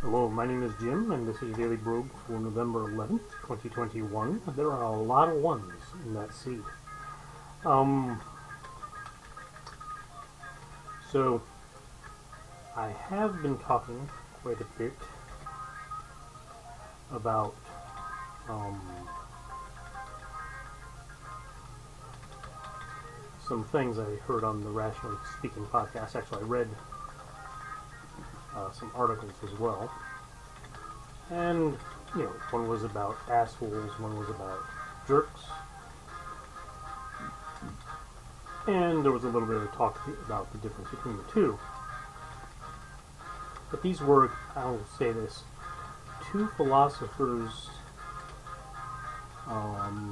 Hello, my name is Jim, and this is Daily Brogue for November 11th, 2021. There are a lot of ones in that seed. So, I have been talking quite a bit about some things I heard on the Rational Speaking podcast. Actually, I read some articles as well. And, one was about assholes, one was about jerks. And there was a little bit of talk about the difference between the two. But these were, I will say this, two philosophers'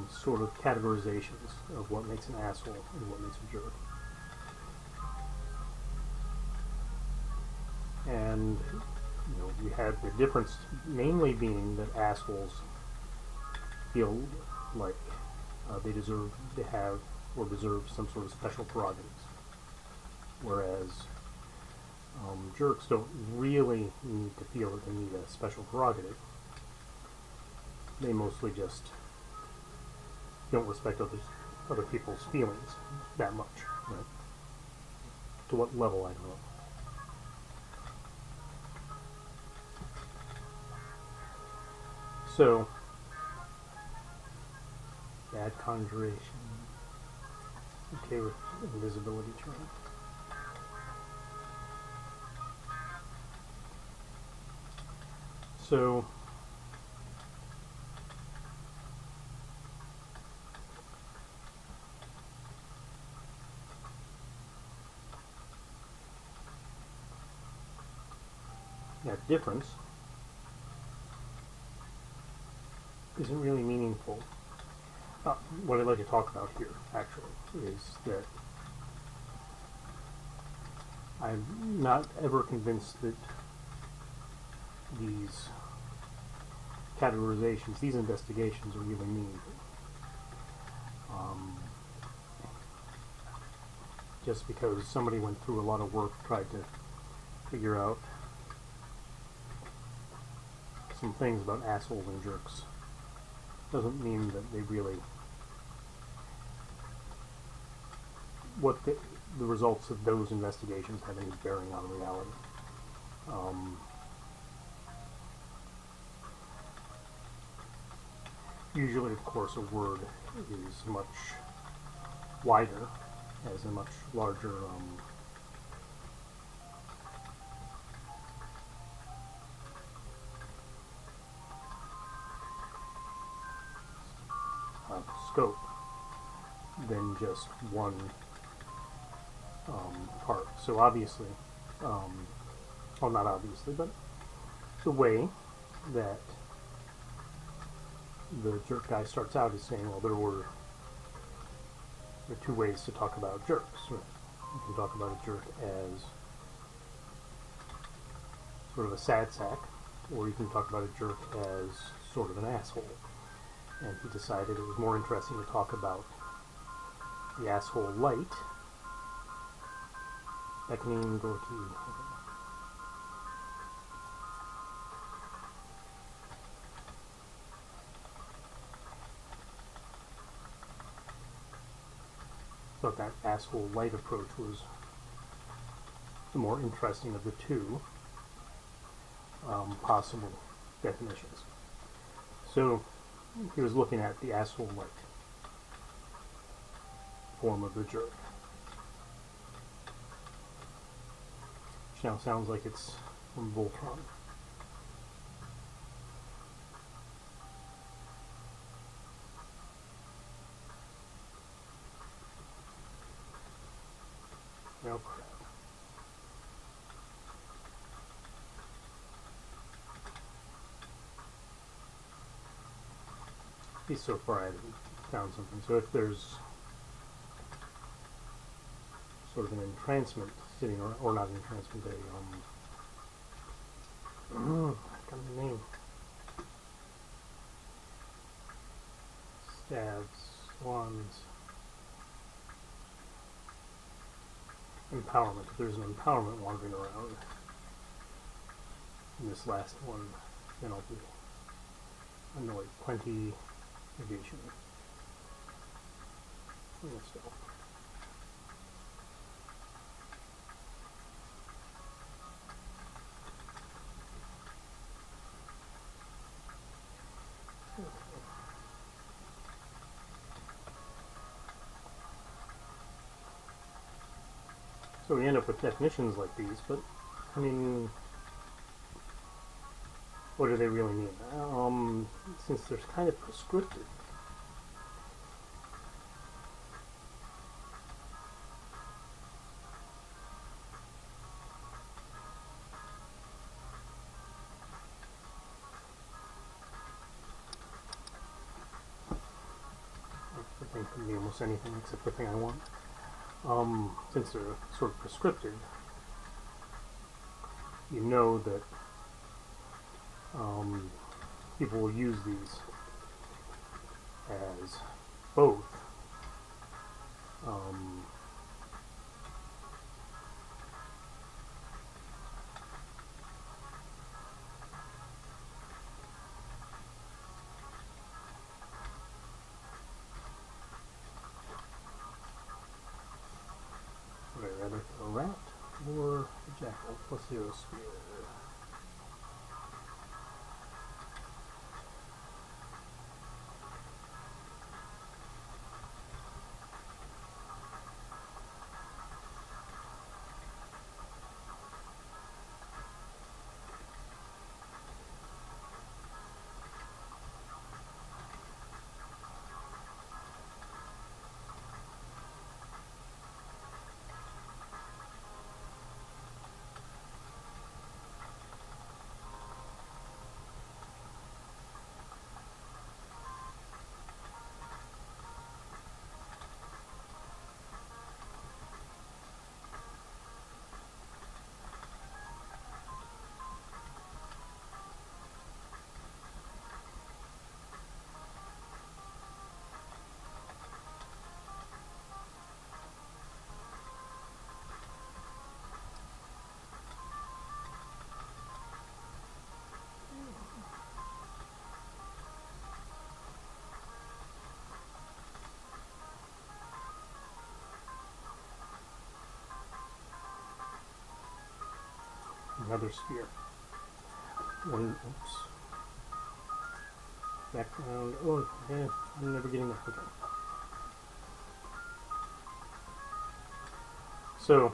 sort of categorizations of what makes an asshole and what makes a jerk. And we had the difference mainly being that assholes feel like they deserve to have or deserve some sort of special prerogatives, whereas jerks don't really need to feel that they need a special prerogative. They mostly just don't respect other people's feelings that much. Right? To what level, I don't know. So, bad conjuration. Okay with invisibility term. So, that difference isn't really meaningful. What I'd like to talk about here, actually, is that I'm not ever convinced that these categorizations, these investigations are really meaningful. Just because somebody went through a lot of work, tried to figure out some things about assholes and jerks, doesn't mean that they really, what the results of those investigations have any bearing on reality. Usually, of course, a word is much wider, has a much larger scope than just one part. So obviously, well, not obviously, but the way that the jerk guy starts out is saying, well, there are two ways to talk about jerks. Right? You can talk about a jerk as sort of a sad sack, or you can talk about a jerk as sort of an asshole. And he decided it was more interesting to talk about the asshole light. Beckoning Gorky. Thought that asshole light approach was the more interesting of the two possible definitions. So he was looking at the asshole light form of the jerk, which now sounds like it's from Voltron. Oh crap. At least so far I haven't found something. So if there's sort of an entrancement sitting, or not an entrancement, I got the name. Stabs, wands. Empowerment. If there's an empowerment wandering around, in this last one, then I'll be annoyed. Plenty negation. Stealth. So we end up with definitions like these, but I mean, what do they really mean? Since they're kind of prescriptive. I think it can be almost anything except the thing I want. Since they're sort of prescriptive, you know that people will use these as both rather a rat or a jackal. Let's do a spear. Another spear. One, oops. Background. Oh, yeah, I'm never getting that. Okay. So,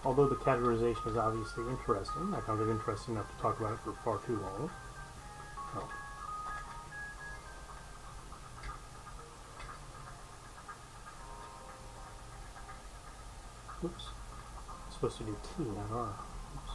although the categorization is obviously interesting, I found it interesting enough to talk about it for far too long. Oh. Oops. I'm supposed to do T, not R. Oops.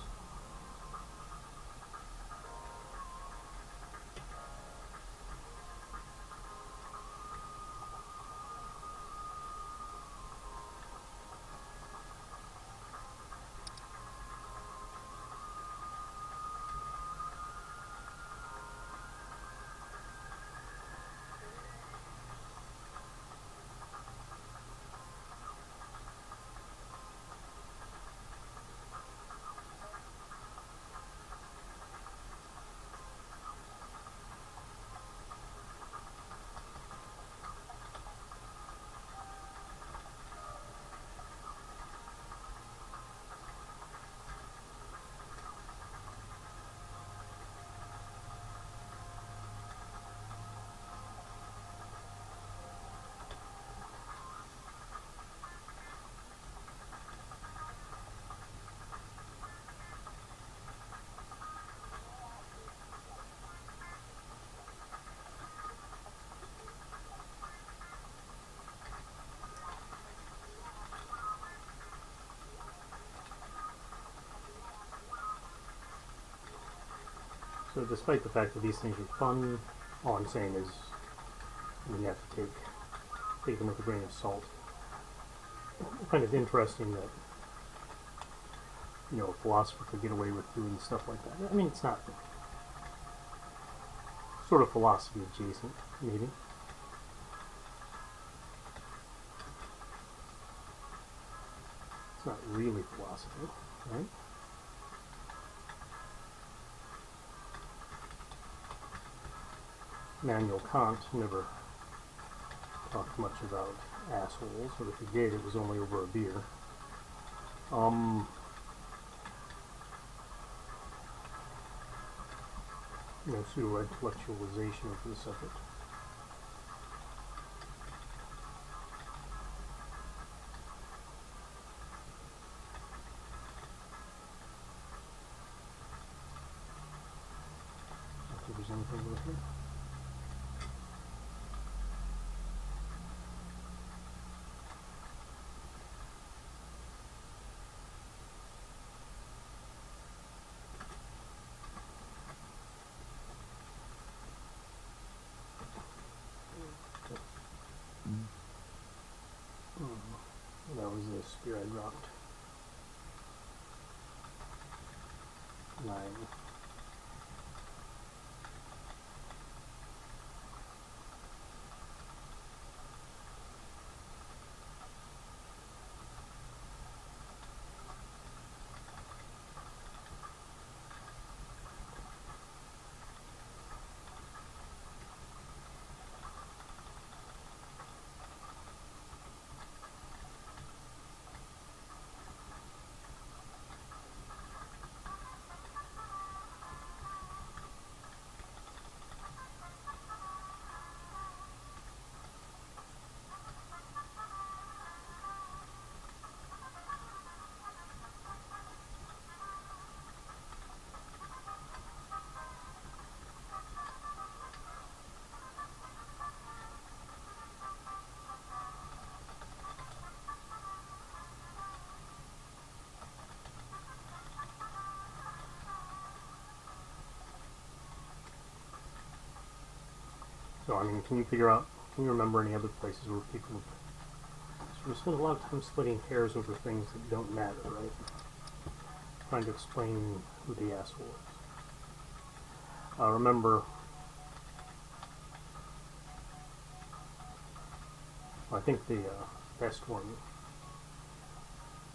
So despite the fact that these things are fun, all I'm saying is you have to take them with a grain of salt. I find it interesting that, you know, a philosopher could get away with doing stuff like that. I mean, it's not sort of philosophy adjacent, maybe. It's not really philosophy, right? Immanuel Kant never talked much about assholes, or if he did, it was only over a beer. No pseudo-intellectualization of the subject. If there's anything over here. That was the spear I dropped. 9. So, I mean, can you remember any other places where people sort of spend a lot of time splitting hairs over things that don't matter, right? Trying to explain who the asshole is. Remember, I think the best one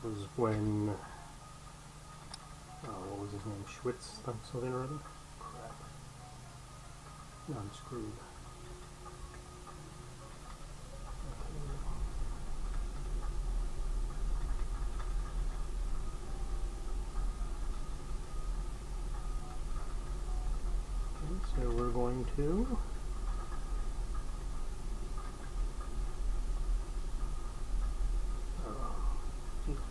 was when, what was his name, Schwitz, something or other? Crap. No, I'm screwed. So we're going to Jesus.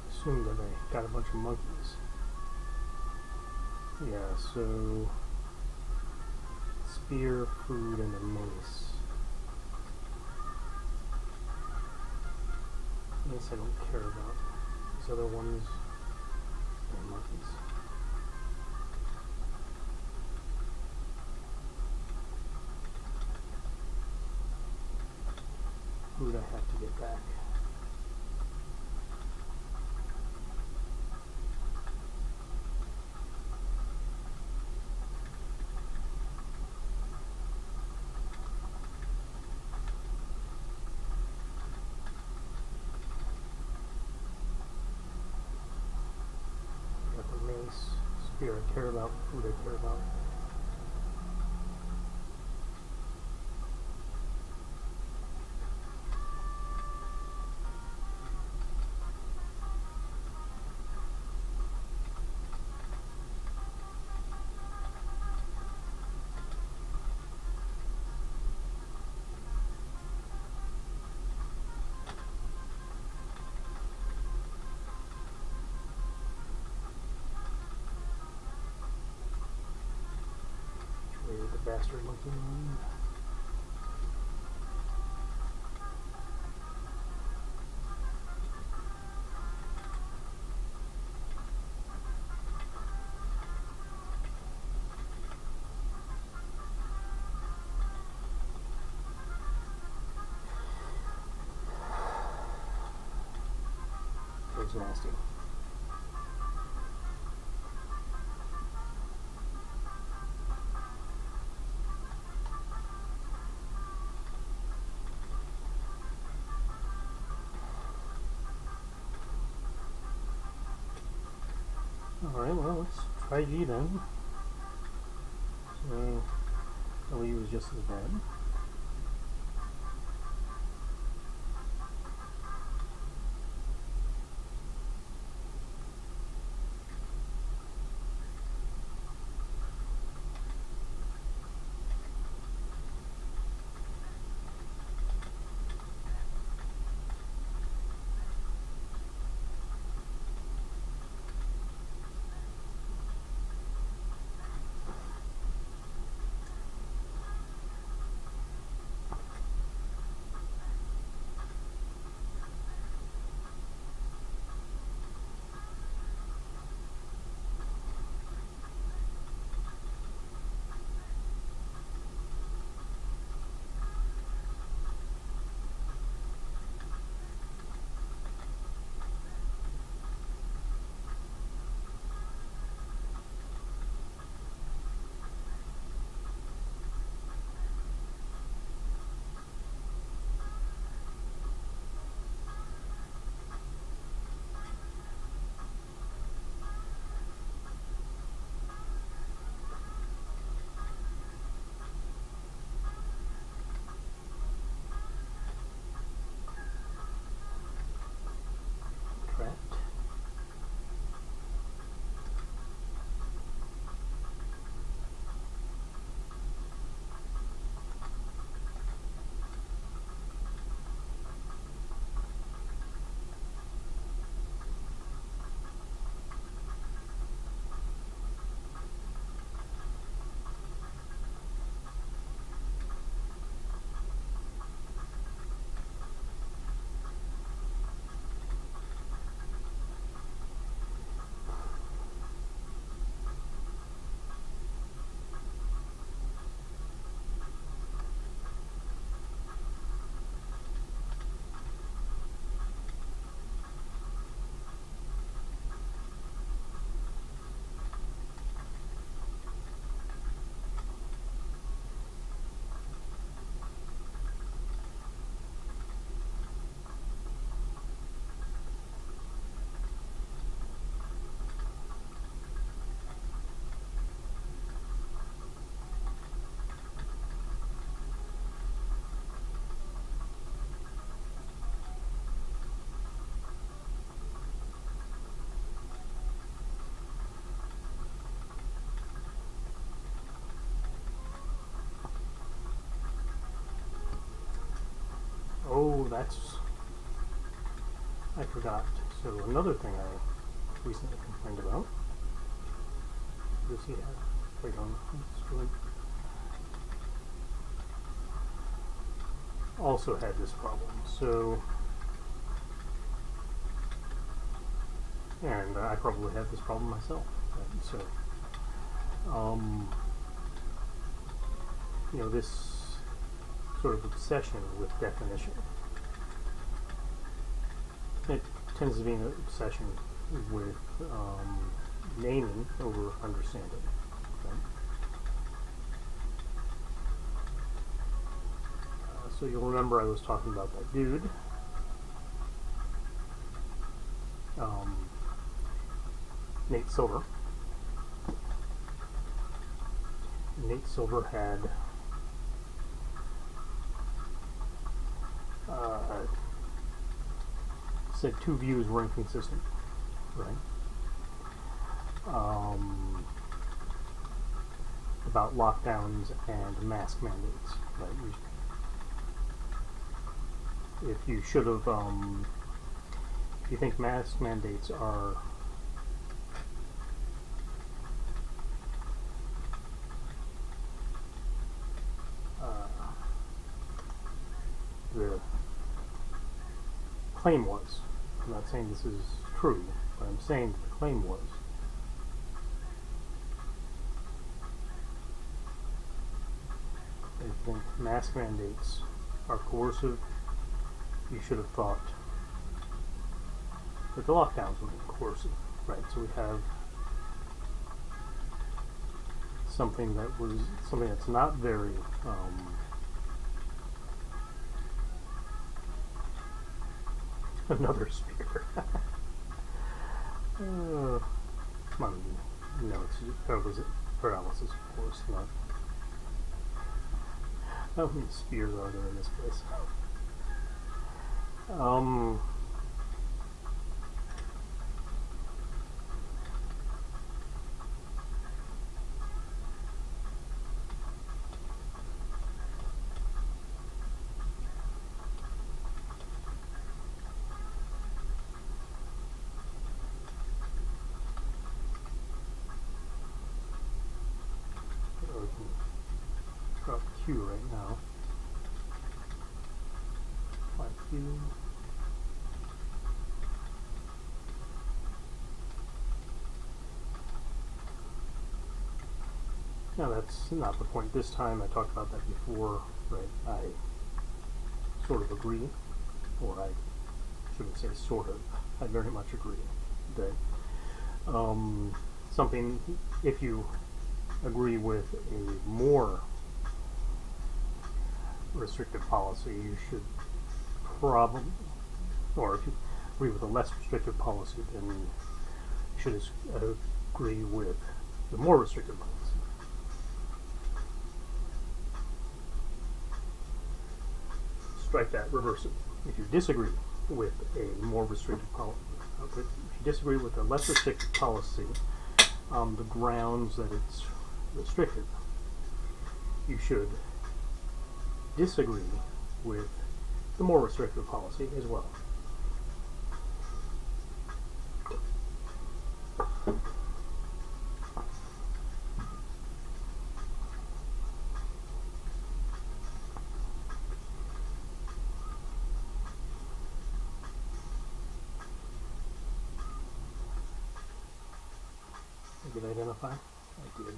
Assume that I got a bunch of monkeys. Yeah, so spear, food, and a mace. Mace I don't care about. These other ones are monkeys. Food I have to get back. Spear I care about, food I care about. bastard looking one. It's nasty. Alright, well, let's try G then. So, LE was just as bad. Trapped. Oh, I forgot. So another thing I recently complained about. You'll see that right on the screen. Also had this problem. So, and I probably have this problem myself. Right? So, you know, this sort of obsession with definition. It tends to be an obsession with naming over understanding. Okay? So you'll remember I was talking about that dude. Nate Silver. Nate Silver had said two views were inconsistent, right? About lockdowns and mask mandates, right? If you should have, if you think mask mandates are claim was. I'm not saying this is true, but I'm saying the claim was. They think mask mandates are coercive. You should have thought that the lockdowns would be coercive, right? So we have something that's not very another speaker. Come on, no, it's paralysis, of course, not. How many spears are there in this place? Drop Q right now. Apply Q. Now that's not the point this time. I talked about that before, right? I sort of agree, or I shouldn't say sort of. I very much agree that something, if you agree with a more restrictive policy, you should probably, or if you agree with a less restrictive policy, then you should agree with the more restrictive policy. Strike that, reverse it. If you disagree with a more restrictive policy, if you disagree with a less restrictive policy on the grounds that it's restrictive, you should disagree with the more restrictive policy as well. Did I identify? I did.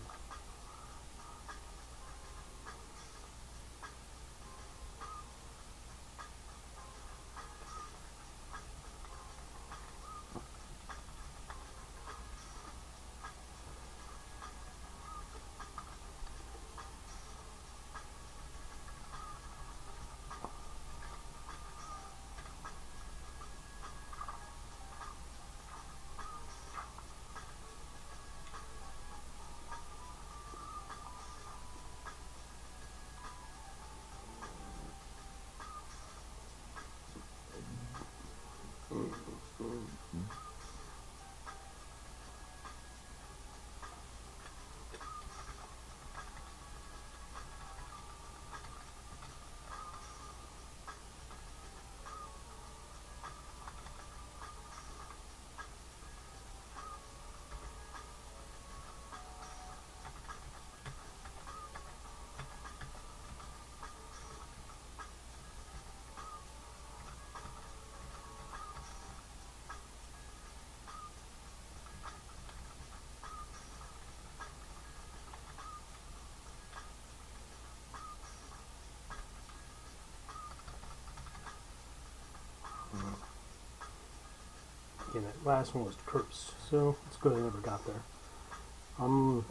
Okay, that last one was curse, so it's good I never got there.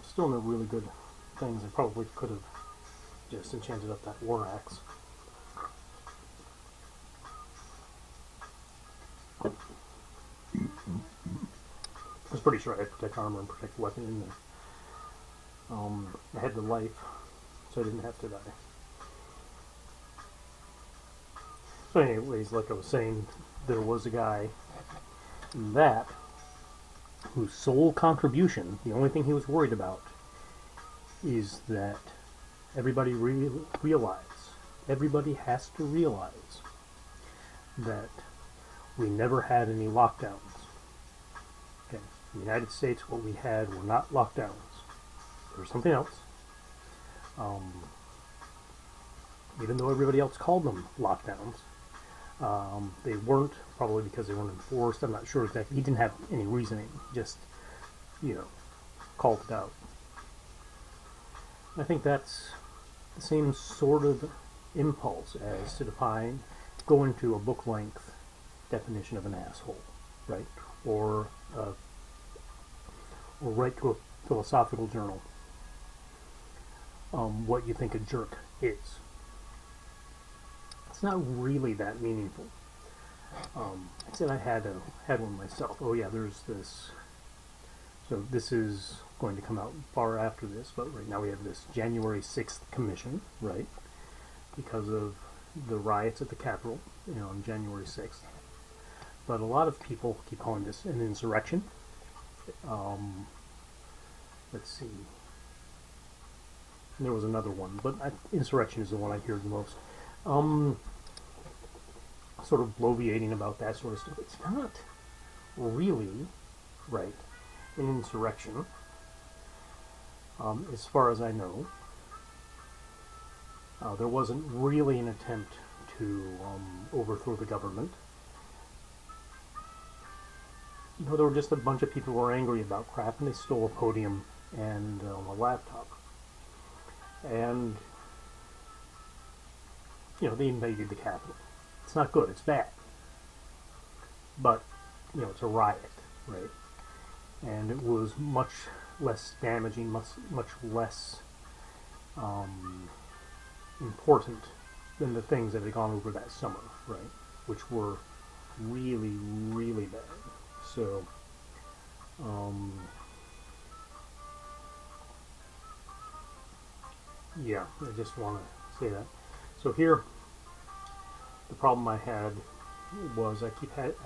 Still no really good things. I probably could have just enchanted up that war axe. I was pretty sure I had protect armor and protect weapon in there. I had the life, so I didn't have to die. So anyways, like I was saying, there was a guy that whose sole contribution, the only thing he was worried about, is that everybody everybody has to realize that we never had any lockdowns. Okay, in the United States, what we had were not lockdowns. There was something else. Even though everybody else called them lockdowns, They weren't, probably because they weren't enforced. I'm not sure exactly. He didn't have any reasoning, just, called it out. I think that's the same sort of impulse as to go into a book-length definition of an asshole, right? Or write to a philosophical journal what you think a jerk is. It's not really that meaningful. I said I had one myself. Oh yeah, there's this. So this is going to come out far after this, but right now we have this January 6th commission, right? Because of the riots at the Capitol, on January 6th. But a lot of people keep calling this an insurrection. Let's see. There was another one, but insurrection is the one I hear the most. Sort of bloviating about that sort of stuff. It's not really, right, an insurrection, as far as I know. There wasn't really an attempt to overthrow the government. There were just a bunch of people who were angry about crap, and they stole a podium and a laptop. And, they invaded the Capitol. It's not good, it's bad. But, it's a riot, right? And it was much less damaging, much less important than the things that had gone over that summer, right? Which were really, really bad. So, yeah, I just want to say that. So here, the problem I had was I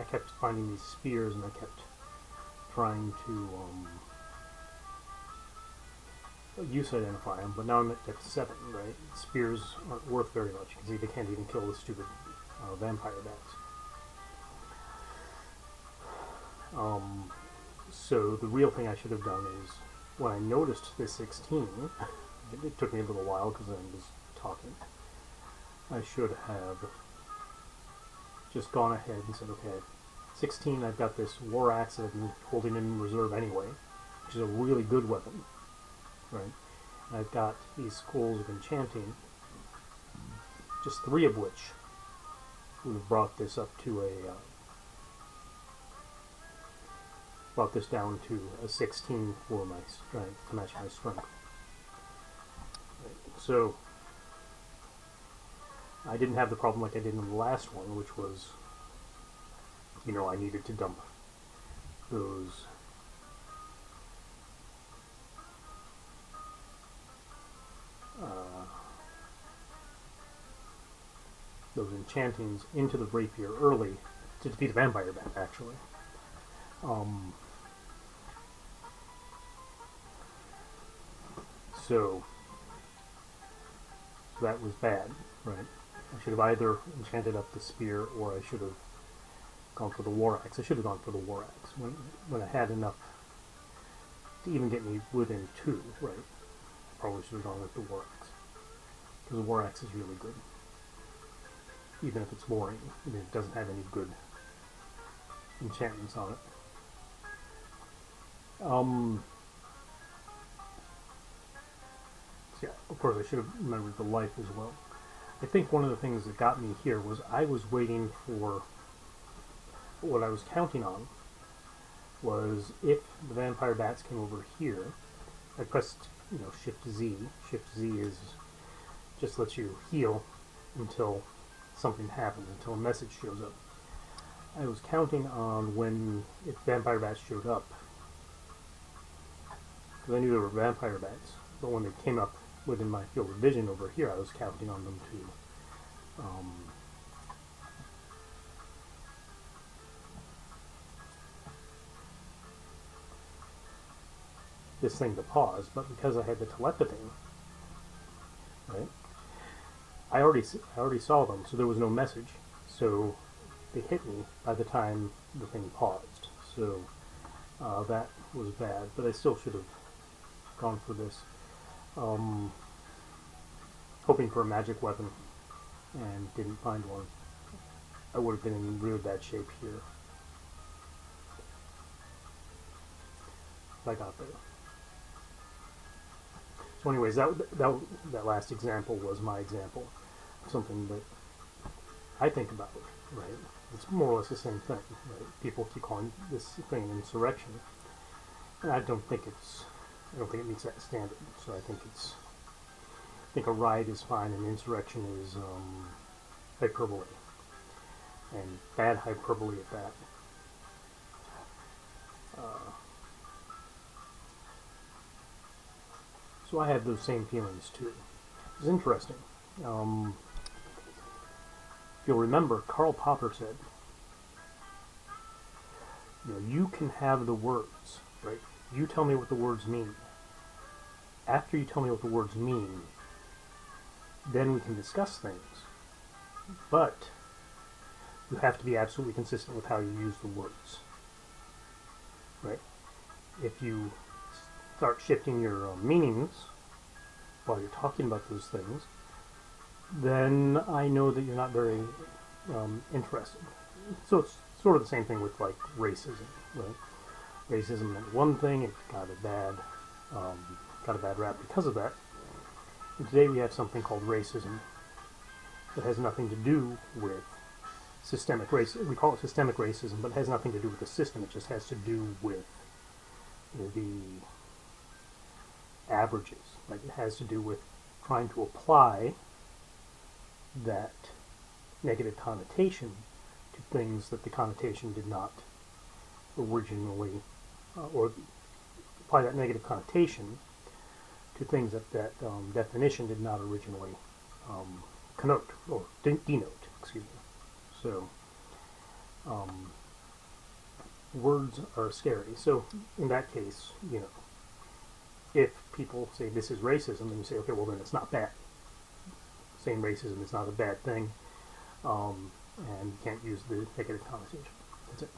kept finding these spears, and I kept trying to use identify them, but now I'm at 7, right? Spears aren't worth very much because they can't even kill the stupid vampire bats. So the real thing I should have done is, when I noticed this 16, it took me a little while because I was talking, I should have just gone ahead and said, okay, 16, I've got this war axe that I've been holding in reserve anyway, which is a really good weapon, right? And I've got these scrolls of enchanting, just 3 of which would have brought this up to brought this down to a 16 for my strength, to match my strength. Right. So I didn't have the problem like I did in the last one, which was, I needed to dump those enchantings into the rapier early to defeat a vampire bat, actually. So that was bad, right? I should have either enchanted up the spear, or I should have gone for the war axe. I should have gone for the war axe when I had enough to even get me within 2, right? Probably should have gone with the war axe, because the war axe is really good, even if it's boring. I mean, it doesn't have any good enchantments on it. So yeah, of course I should have remembered the life as well. I think one of the things that got me here was I was waiting for, what I was counting on was, if the vampire bats came over here, I pressed, Shift Z. Shift Z is just lets you heal until something happens, until a message shows up. I was counting on if vampire bats showed up, because I knew there were vampire bats, but when they came up within my field of vision over here, I was counting on them to this thing to pause, but because I had the telepathy, right, I already saw them, so there was no message, so they hit me by the time the thing paused. So that was bad, but I still should have gone for this. Hoping for a magic weapon, and didn't find one. I would have been in really bad shape here. I got there. So anyways, that last example was my example of something that I think about, right? It's more or less the same thing, right? People keep calling this thing an insurrection, and I don't think it meets that standard. So I think a riot is fine, and insurrection is hyperbole, and bad hyperbole at that. So I had those same feelings too. It's interesting. If you'll remember, Karl Popper said, you can have the words, right? You tell me what the words mean. After you tell me what the words mean, then we can discuss things. But you have to be absolutely consistent with how you use the words, right? If you start shifting your meanings while you're talking about those things, then I know that you're not very interested. So it's sort of the same thing with like racism, right? Racism meant one thing; it got a bad rap because of that. And today we have something called racism that has nothing to do with systemic racism. We call it systemic racism, but it has nothing to do with the system. It just has to do with the averages. Like, it has to do with trying to apply that negative connotation to things that the connotation did not originally, or apply that negative connotation to things that definition did not originally connote, or denote, excuse me. So, words are scary. So, in that case, if people say this is racism, then you say, okay, well then it's not bad. Saying racism is not a bad thing, and you can't use the negative connotation. That's it.